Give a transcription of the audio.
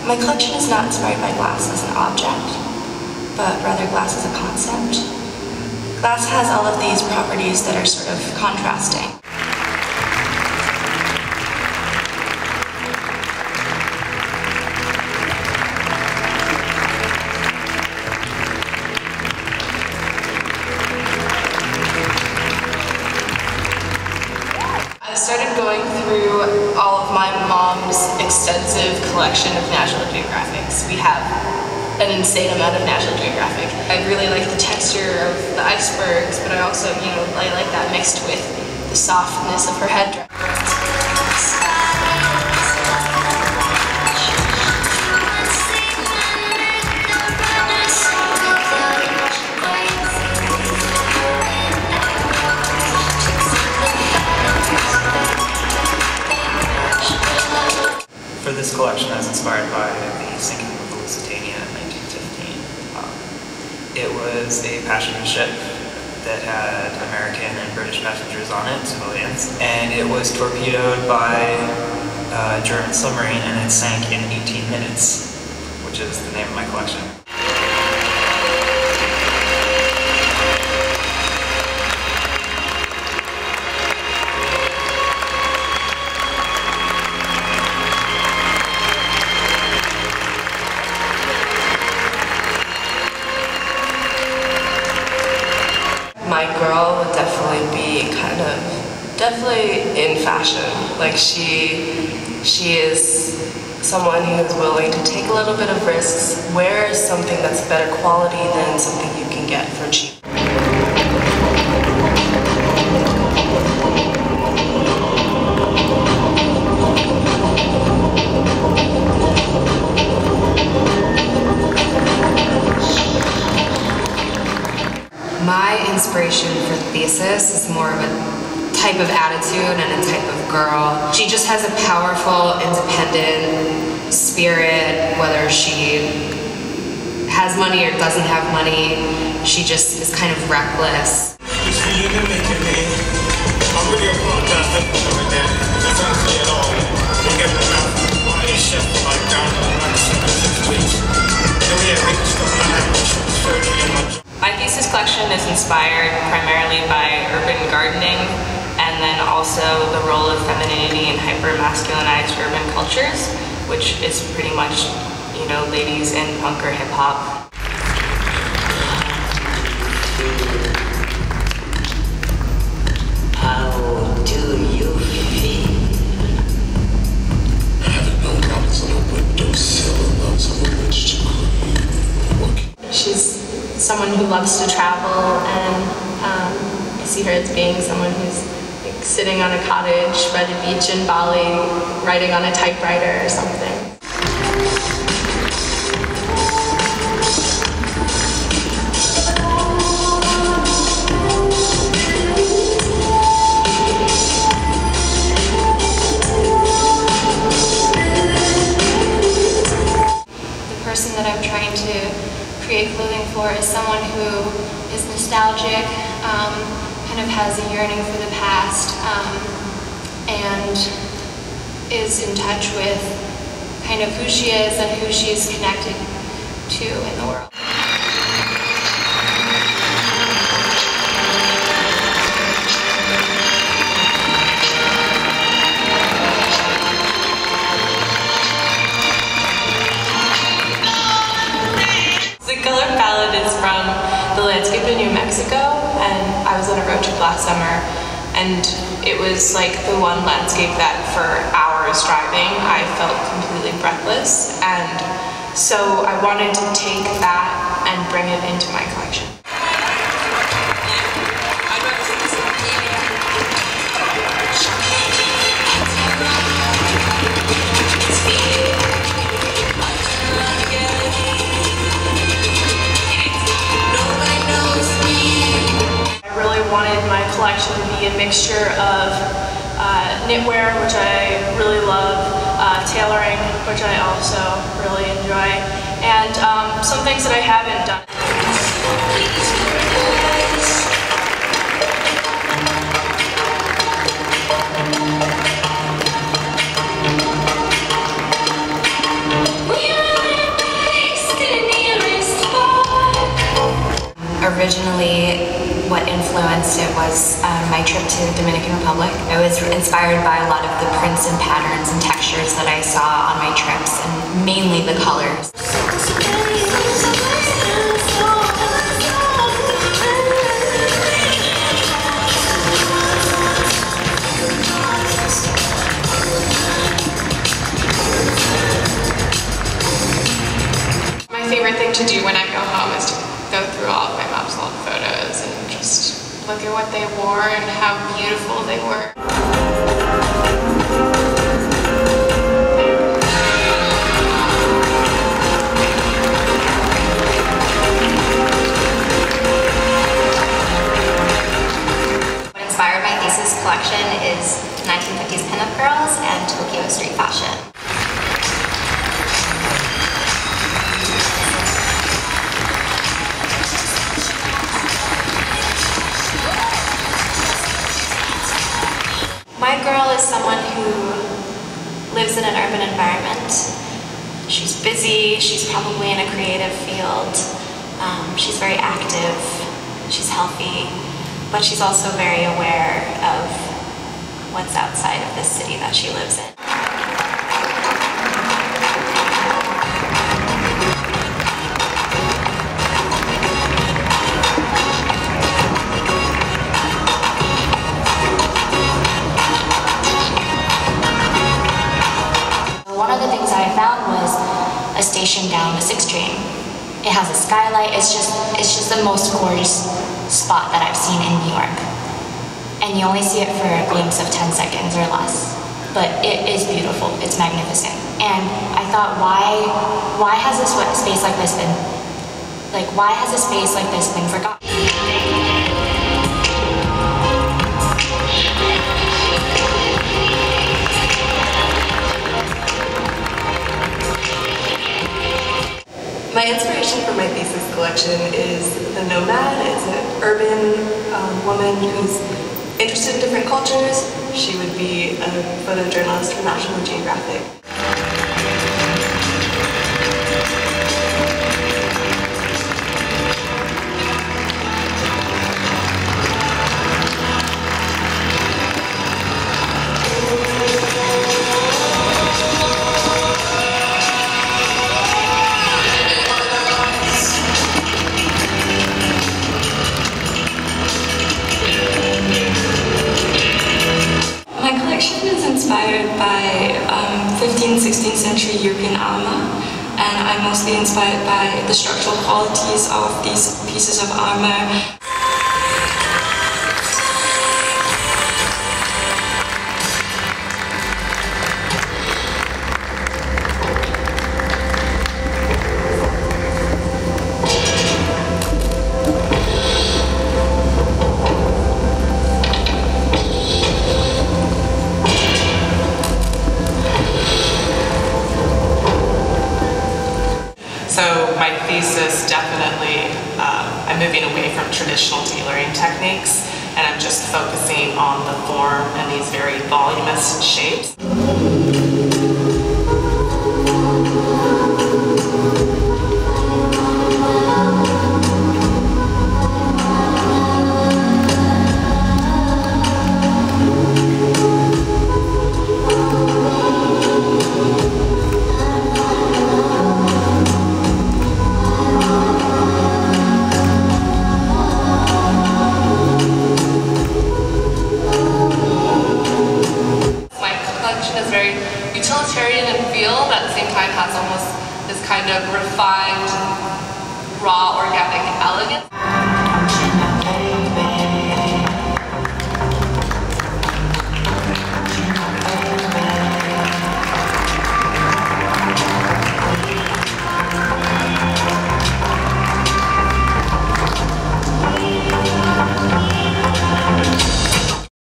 My collection is not inspired by glass as an object, but rather glass as a concept. Glass has all of these properties that are sort of contrasting. I started going through all of my mom's extensive collection of National Geographics. We have an insane amount of National Geographic. I really like the texture of the icebergs, but I also, I like that mixed with the softness of her headdress. For this collection, I was inspired by the sinking of the Lusitania in 1915. It was a passenger ship that had American and British passengers on it, civilians, and it was torpedoed by a German submarine and it sank in 18 minutes, which is the name of my collection. My girl would definitely be definitely in fashion. Like she is someone who is willing to take a little bit of risks, wear something that's better quality than something you can get for cheap. My inspiration for the thesis is more of a type of attitude and a type of girl. She just has a powerful, independent spirit, whether she has money or doesn't have money. She just is kind of reckless. I'm really apologize for showing that. That's not clear at all. We're getting around on a chef like down around 7 weeks. Then we have making stuff like that. My thesis collection is inspired primarily by urban gardening and then also the role of femininity in hyper-masculinized urban cultures, which is pretty much, ladies in punk or hip-hop. How do you feel? I haven't known Robinson open docile amounts of a witch to create. She's someone who loves to travel, and I see her as being someone who's like sitting on a cottage by the beach in Bali, writing on a typewriter or something. The person that I'm trying to create clothing for is someone who is nostalgic, kind of has a yearning for the past, and is in touch with kind of who she is and who she's connected to in the world. From the landscape in New Mexico, and I was on a road trip last summer, and it was like the one landscape that for hours driving I felt completely breathless, and so I wanted to take that and bring it into my collection. Wanted my collection to be a mixture of knitwear, which I really love, tailoring, which I also really enjoy, and some things that I haven't done. We noticed it was my trip to the Dominican Republic. I was inspired by a lot of the prints and patterns and textures that I saw on my trips, and mainly the colors. My favorite thing to do when I go home is to go through all of my mom's old photos and just look at what they wore and how beautiful they were. What inspired my thesis collection is 1950s pinup girls and Tokyo street fashion. My girl is someone who lives in an urban environment. She's busy, she's probably in a creative field, she's very active, she's healthy, but she's also very aware of what's outside of this city that she lives in. One of the things that I found was a station down the 6th train. It has a skylight. It's just the most gorgeous spot that I've seen in New York. And you only see it for a glimpse of 10 seconds or less. But it is beautiful. It's magnificent. And I thought, why has this space like this been, why has a space like this been forgotten? My inspiration for my thesis collection is the nomad. It's an urban woman who's interested in different cultures. She would be a photojournalist for National Geographic. Inspired by 15th, 16th century European armor, and I'm mostly inspired by the structural qualities of these pieces of armor. So my thesis definitely, I'm moving away from traditional tailoring techniques, and I'm just focusing on the form and these very voluminous shapes. Utilitarian in feel, but at the same time has almost this kind of refined, raw, organic elegance.